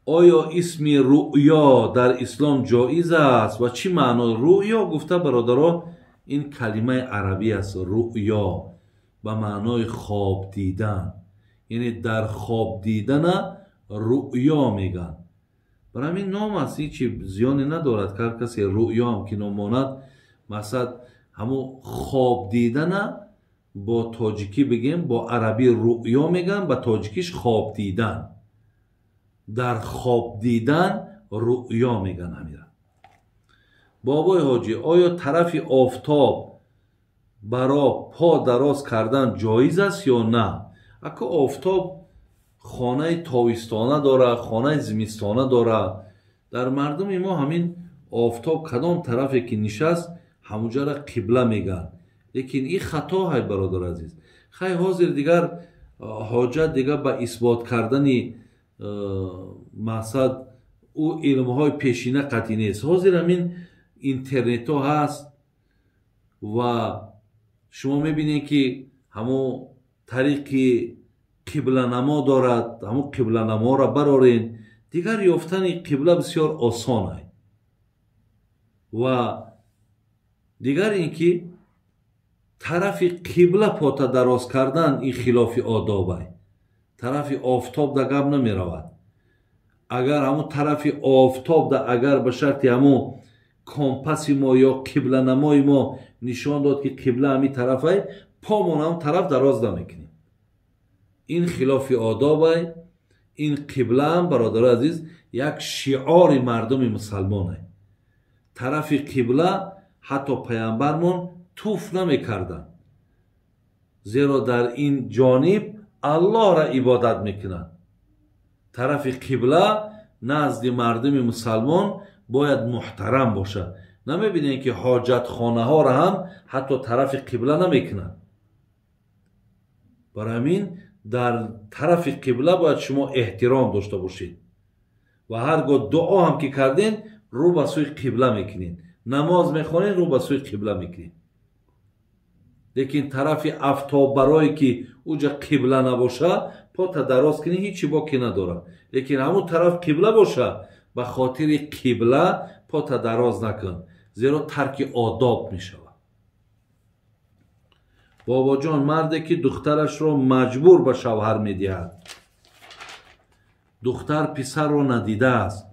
آیا اسم رؤیا در اسلام جایز است و چی معنای رؤیا؟ گفته برادران این کلمه عربی است. رؤیا به معنای خواب دیدن، یعنی در خواب دیدن رؤیا میگن. برای همین نام است، هیچی زیانی ندارد. هر کسی رؤیا هم که نماند، مثلا همون خواب دیدن با تاجیکی بگیم، با عربی رؤیا میگن، با تاجیکیش خواب دیدن. در خواب دیدن رؤیا میگن همیرا. بابای حاجی، آیا طرف آفتاب برا پا دراز کردن جایز است یا نه؟ اگه آفتاب خانه تابستانه داره، خانه زمستانه داره، در مردم ما همین آفتاب کدام طرفی که نشست همونجا را قبله میگن. لیکن این خطا های برادر عزیز. خیلی حاضر دیگر حاجت دیگر به اثبات کردن مقصد او علم های پیشینه قطعی نیست. حاضر همین اینترنت ها هست و شما میبینید که همون طریقی قبله نما دارد، همون قبله نما را برارین. دیگر یافتن قبله بسیار آسان است. و دیگر اینکه طرف قبله پاتا دراز کردن این خلاف آداب است. طرف آفتاب در گپ نمی رود. اگر همون طرف آفتاب در اگر به شرط همون کامپاس ما یا قبله نمای ما نشان داد که قبله همی طرف است، پامون هم طرف دراز نمیکنیم. این خلاف آداب است. این قبله هم برادر عزیز یک شعار مردم مسلمان است. طرف قبله حتی پیامبرمون توف نمیکردن، زیرا در این جانب الله را عبادت میکنن. طرف قبله نزد مردم مسلمان باید محترم باشد. نمیبینین که حاجت خانه ها را هم حتی طرف قبله نمیکنن. برای همین در طرف قبله باید شما احترام داشته باشید و هرگاه دعا هم که کردین رو به سوی قبله میکنین، نماز میخونین رو به سوی قبله میکنین. لیکن طرف آفتاب برای که اوجا قبله نباشه پا دراز کنی هیچی باکی نداره. لیکن همون طرف قبله باشه به خاطر قبله پا دراز نکن، زیرا ترک آداب میشه. بابا جان، مردی که دخترش را مجبور به شوهر میدهد، دختر پسر را ندیده است،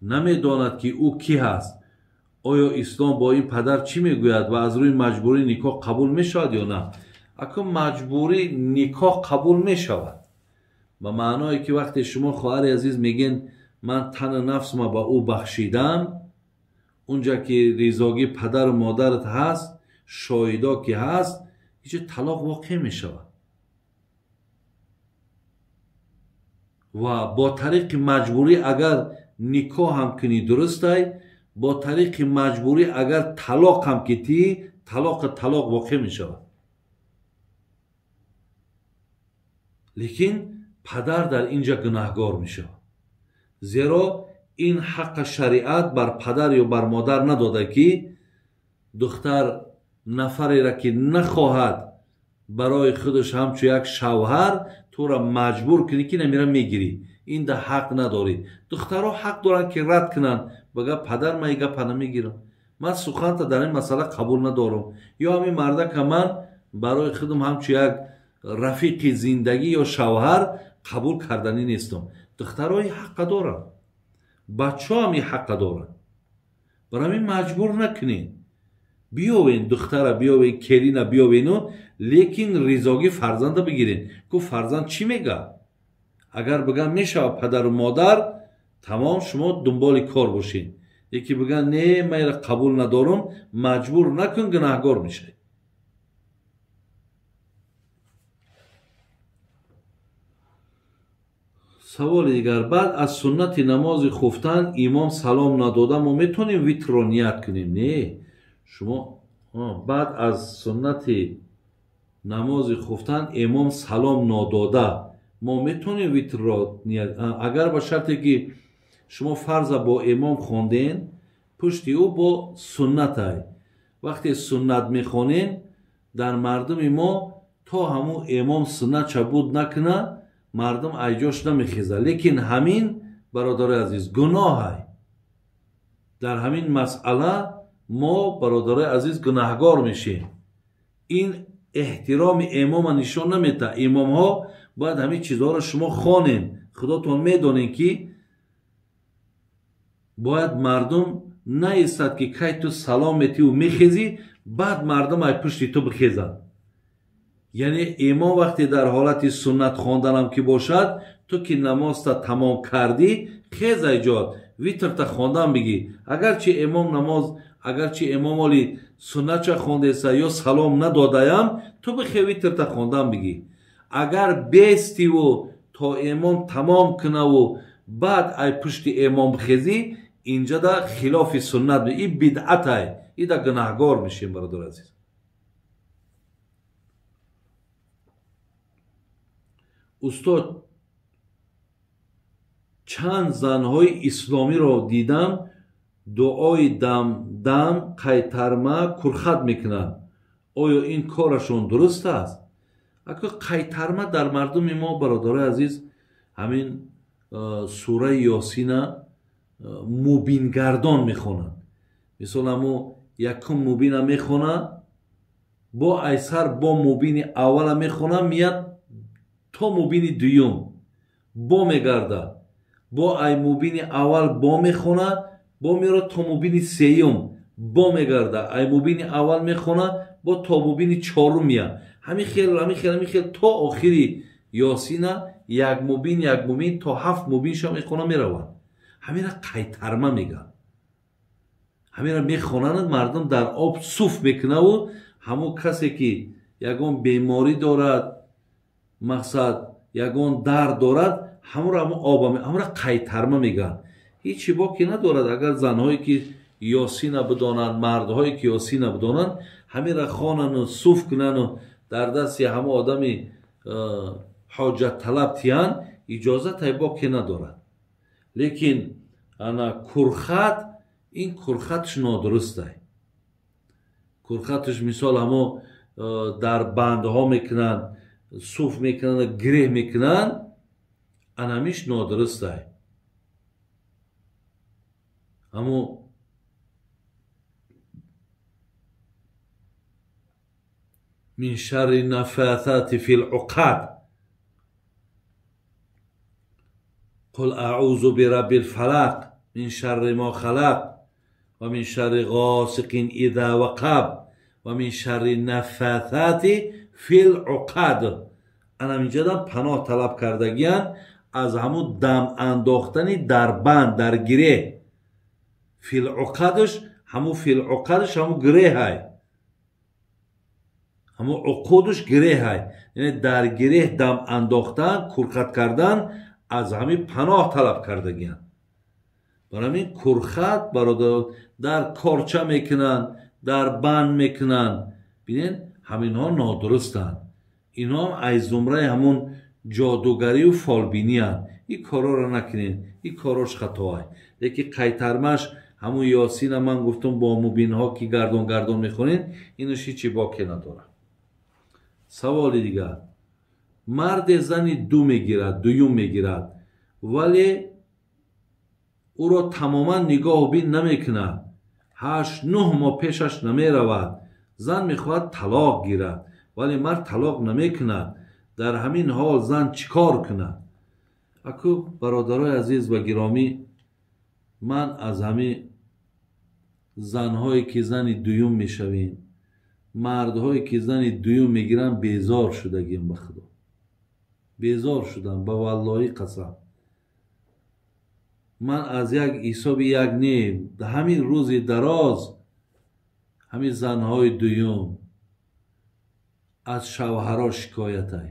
نمیداند که او کی هست، آیا اسلام با این پدر چی میگوید و از روی مجبوری نکاح قبول میشود یا نه؟ اگه مجبوری نکاح قبول میشود به معنایی که وقتی شما خواهر عزیز میگین من تن نفس ما به او بخشیدم، اونجا که رضاگی پدر و مادرت هست، شاهدا که هست، هیچ طلاق واقع میشود. و با طریق مجبوری اگر نکاح هم کنی درست است، با طریق مجبوری اگر طلاق هم کتی طلاق واقع می شود. لیکن پدر در اینجا گناهگار می شود، زیرا این حق شریعت بر پدر یا بر مادر نداده که دختر نفری را که نخواهد برای خودش همچو یک شوهر تو را مجبور کنی که نمیره میگیری. این ده حق نداری. دخترها حق دارن که رد کنن، بگه پدر من ایگه پنه میگیرم، من سخن تا در این مسئله قبول ندارم. یا همین مرده که من برای خودم همچو یک رفیق زندگی یا شوهر قبول کردنی نیستم. دخترها این حق دارن، بچه هم این حق دارن. برای همین مجبور نکنین، بیاوین دختر بیاوین کرین بیاوینو، لیکن رضاگی فرزند بگیرین. گفت فرزند چی میگه؟ اگر بگن میشه پدر و مادر، تمام شما دنبال کار باشین. یکی بگن نه من قبول ندارم، مجبور نکن، گناهگار میشه. سوال دیگر، بعد از سنت نماز خفتن امام سلام نداده ما میتونیم ویتر رو نیت کنیم؟ نه، شما بعد از سنت نماز خفتن امام سلام نداده ما میتونیم ویتر را نیت، اگر با شرطی که شما فرض با امام خوندین، پشتی او با سنت های. وقتی سنت میخونین در مردم ما تا همون امام سنت چه بود نکنه، مردم ایجاش نمیخیزه. لیکن همین برادر عزیز گناه های. در همین مسئله ما برادر عزیز گناهگار میشیم. این احترام امام نشان نمیده. امام ها باید همین چیزها را شما خوانین. خداتون میدونین که باید مردم نیستد که کی تو سلام میتی و میخیزی بعد مردم ای پشتی تو بخیزن. یعنی امام وقتی در حالت سنت خواندن هم که باشد، تو که نماز تا تمام کردی خیز ایجاد ویتر تا خواندن بگی. اگرچه امام علی سنت چه خونده است یا سلام ندادایم، تو بخی ویتر تا خواندن بگی. اگر بیستی و تا امام تمام کنه و بعد ای پشت امام بخیزی، اینجا دا خلاف سنت بگی. این بدعت های، این دا گناهگار میشیم برادر عزیز. استاد چند زنهای اسلامی را دیدم دعای دم قیترمه کرخت میکنن. آیا این کارشون درست است؟ اگر قیترمه در مردم ما برادر عزیز همین سوره یاسین مبین گردان میخونن. مثلا همو یکم مبین میخونه با ایسر با مبین اول میخونه میاد تا مبین دویم با میگرده، با ای مبین اول با میخونه با میره تا مبین سیم با میگرده، ای مبین اول میخونه با تا مبین چهارم میاد. همین خیل تا آخری یاسین یک مبین تا 7 مبین شما میخونه میروند. همین را قیترمه میگن. همین را میخونند، مردم در آب صوف میکنه و همون کسی که یگان بیماری دارد، مقصد یگان درد دارد، همون را قیترمه میگن. هیچی باقی ندارد. اگر زنهایی که یاسین بدانند، مردهایی که یاسین بدانند، همین را خوانند و صوف کنند و در دست همه آدمی حاجت طلب تیان، اجازت های باقی ندارد. لیکن انا کرخت، این کرختش نادرسته. کرختش مثال همه در بندها میکنن، صوف میکنن، گره میکنن، انمیش نادرسته. همو من شر النفاثات في العقد قل اعوذ برب الفلق من شر ما خلق و من شر غاسق اذا وقب و من شر النفاثات فی العقد. انا اینجا پناه طلب کردگیان از همون دم انداختنی در بند، در گره. فی العقدش همون گره های، همون عقودش گره های، یعنی در گره دم انداختن، کرخت کردن، از همین پناه طلب کردگیان. برای همین کرخت برادر در کارچه میکنن، در بند میکنن. بینین همین ها نادرستن. اینا هم از زمره همون جادوگری و فالبینی هن. این کارا را نکنین، این کاراش خطاه. لیکن قیترمش همون یاسین من گفتم با مبین ها که گردان میخونین، اینوش هیچی باقی نداره. سوال دیگر، مرد زنی دویوم میگیرد ولی او را تماما نگاه و بین نمیکنه، 8-9 ماه پیشش نمیرود، زن میخواهد طلاق گیرد ولی مرد طلاق نمیکند. در همین حال زن چیکار کند؟ اکو برادرای عزیز و گرامی، من از همین زنهایی که زنی دویوم میشوین، مردهایی که زنی دویوم میگیرن بیزار شدگیم. به خدا بیزار شدم، به والله قسم. من از یک حساب یک نیم در همین روز دراز همین زنهای دویوم از شوهرها شکایت های،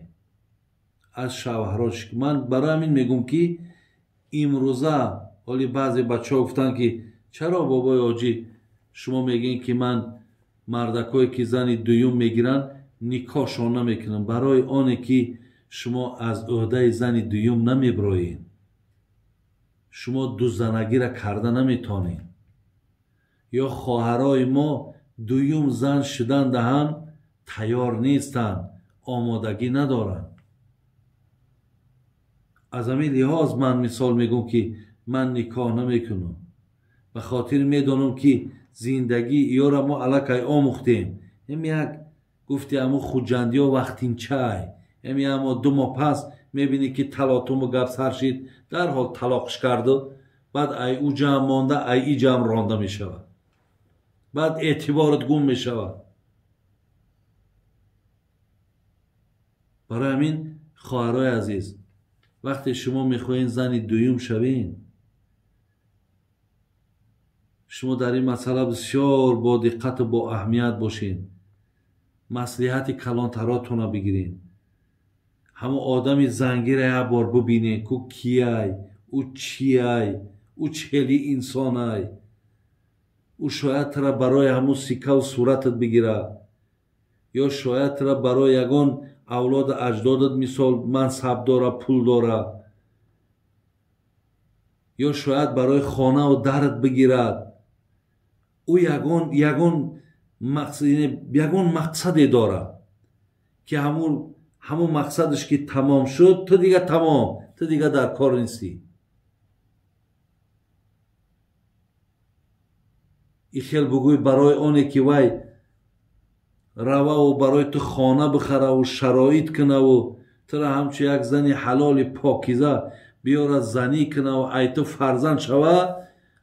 از شوهرها من برای همین میگم که امروزه حالی بعضی بچه ها گفتن که چرا بابای آجی شما میگین که من مردکایی که زنی دویوم میگیرن نکاحشون نمیکنم؟ برای آنه که شما از عهده زنی دویوم نمیبرایین، شما دو زنگی را کرده نمیتونین. یا خواهرای ما دویوم زن شدن ده هم تیار نیستن، آمادگی ندارن. از همین لحاظ من مثال میگم که من نکاح نمیکنم، به خاطر میدانم که زندگی یا را ما علاقه آموختیم. این یک گفتی اما خوجندی ها وقتین چای امی اما 2 ماه پس میبینی که تلاطم و گپ سر شد، در حال طلاقش کرده، بعد ای او جمع مانده ای ای جمع رانده می شود، بعد اعتبارت گم می شود. برای همین خواهرای عزیز، وقتی شما میخواین زنی دویم شوین، شما در این مسئله بسیار با دقت و با اهمیت باشین. مصلحت کلانتراتون رو بگیرین. همه آدمی زنگی را یک بار ببینین که کیای، او چیای، او چلی انسانای، او شاید ترا برای همون سکه و صورتت بگیره، یا شاید ترا برای یگان اولاد اجدادت مثال منصب داره، پول داره، یا شاید برای خانه و درت بگیرد. او یگان مقصدی داره که همون مقصدش که تمام شد تو دیگه تمام، تو دیگه در کار نیستی. این خیلی بگوی برای آنه که وای روه و برای تو خانه بخره و شرایط کنه و تو را همچه یک زنی حلال پاکیزه بیاره زنی کنه و ای تو فرزند شوه،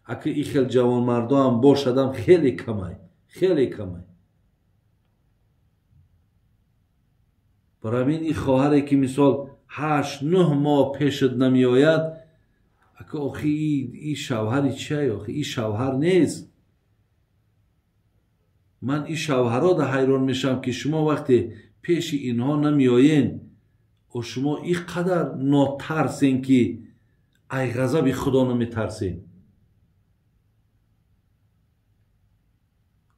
اگه این خیلی جوان مردا هم باشدم خیلی کمه، خیلی کمه. برای این خواهری که مثال 8-9 ماه پیشت نمی آید، اگه آخی این شوهری چیه؟ آخی این شوهر نیست. من این شوهرها ده حیران میشم که شما وقتی پیش اینها نمی آین و شما این قدر ناترسین که ای غضب خدا نمی ترسین.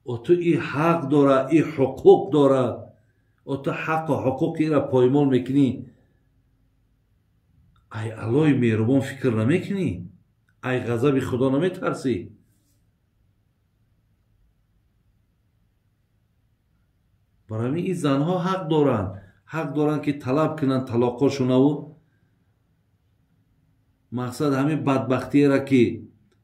و تو این حق داره، این حقوق داره، و تو حق و حقوقی را پایمال میکنی، ای الهی مهربان فکر نمیکنی؟ ای غضب خدا نمیترسی؟ برای این زنها حق دارن که طلب کنن طلاقشون و مقصد همین بدبختی را که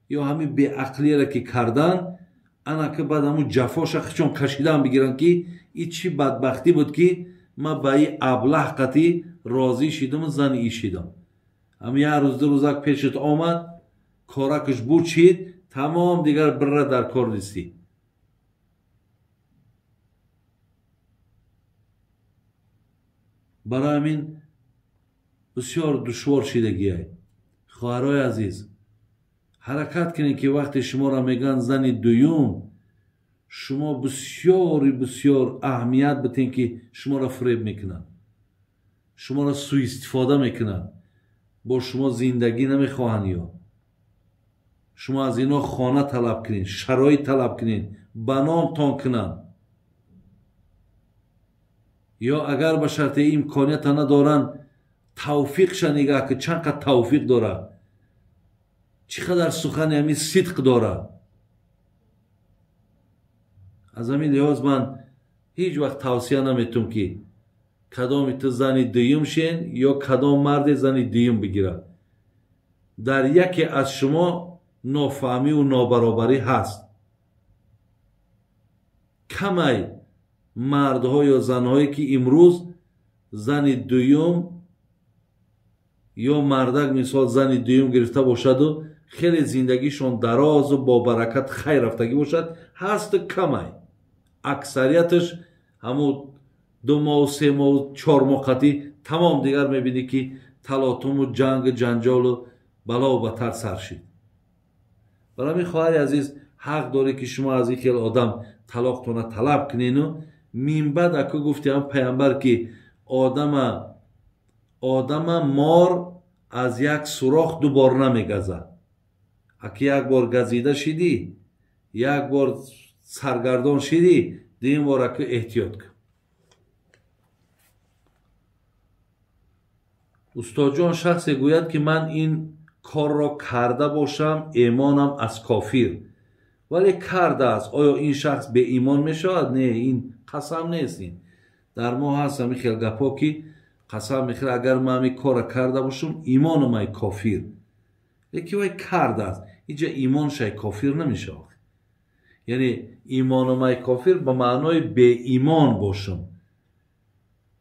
یا همین بیعقلی را که کردن، انا که بعد همون جفاش چون کشیدن بگیرن که این چی بدبختی بود که ما با این ابله قطعی راضی شدم و زن ای شدم. همین یه روز 2 روزک پیشت آمد کارکش بود شید، تمام دیگر بره در کار نیستی. برای همین بسیار دشوار شدگی های. خواهرای عزیز حرکت کنید که وقتی شما را میگن زن دویم، شما بسیار اهمیت بتین که شما را فریب میکنن، شما را سوء استفاده میکنن، با شما زندگی نمیخواهن، یا شما از اینا خانه طلب کنین، شرایط طلب کنین، بنام تان کنن، یا اگر به شرط امکانیت ندارن توفیق شنیگه که چند قدر توفیق داره، چقدر سخن همی صدق داره. از همین لحاظ من هیچ وقت توصیه نمیتونم که کدام تو زنی دویم شین یا کدام مرد زنی دویم بگیره. در یکی از شما نافهمی و نابرابری هست. کمی مردها یا زنهایی که امروز زن دویم یا مردک مثال زن دویم گرفته باشد و خیلی زندگیشون دراز و با برکت خیر رفتگی باشد، هست کمی. اکثریتش همون 2 ماه و 3 ماه و 4 ماه قطعی تمام دیگر میبینی که تلاطم و جنگ جنجال و بلا و بتر سر شد. برای همین خواهر عزیز حق داره که شما از این خیلی آدم طلاقتون طلب کنین و من بعد اکو گفتی هم پیامبر که آدم مار از یک سوراخ 2 بار نمیگزه. اگه یک بار گزیده شدی، یک بار سرگردان شدی، دیم بار اکو احتیاط کن. استاد جان شخصی گوید که من این کار را کرده باشم ایمانم از کافر، ولی کرده است. آیا این شخص به ایمان می شود؟ نه، این قسم نیست. این در ما هست همین خیلی گپا که قسم میخوره اگر من این کار کرده باشم ایمان من کافر. یکی وای کرده است اینجا ایمانش کافر نمیشه. یعنی ایمان ما کافر به معنای به ایمان باشم،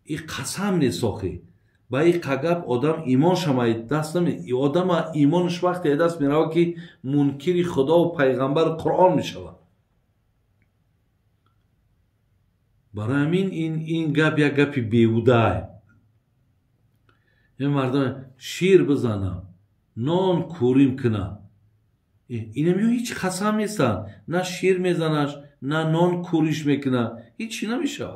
این قسم نیست آخی. با این قگب آدم ایمان شما دست نمی، آدم ایمانش وقتی دست میره که منکری خدا و پیغمبر قرآن میشود. برای همین این گپ یک گپی بیهوده. این مردم شیر بزنم نان کوریم کنه، این میگه هیچ قسم نیستن، نه شیر میزنش نه نان کوریش میکنه، هیچی نمیشه.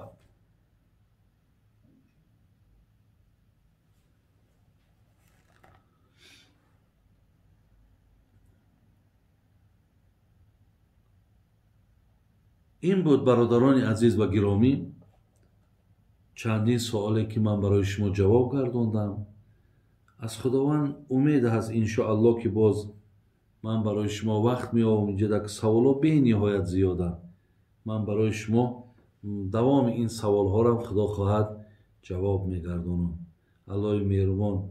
این بود برادران عزیز و گرامی چندین سوالی که من برای شما جواب گرداندم. از خداوند امید هست انشاءالله که باز من برای شما وقت میام اینجا در سوالا به نهایت زیاده، من برای شما دوام این سوال ها را خدا خواهد جواب میگردانم. الله مهربان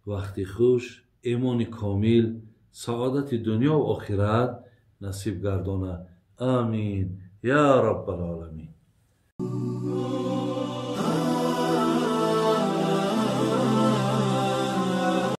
وقتی خوش، ایمان کامل، سعادت دنیا و آخرت نصیب گردانه. آمین یا رب العالمین.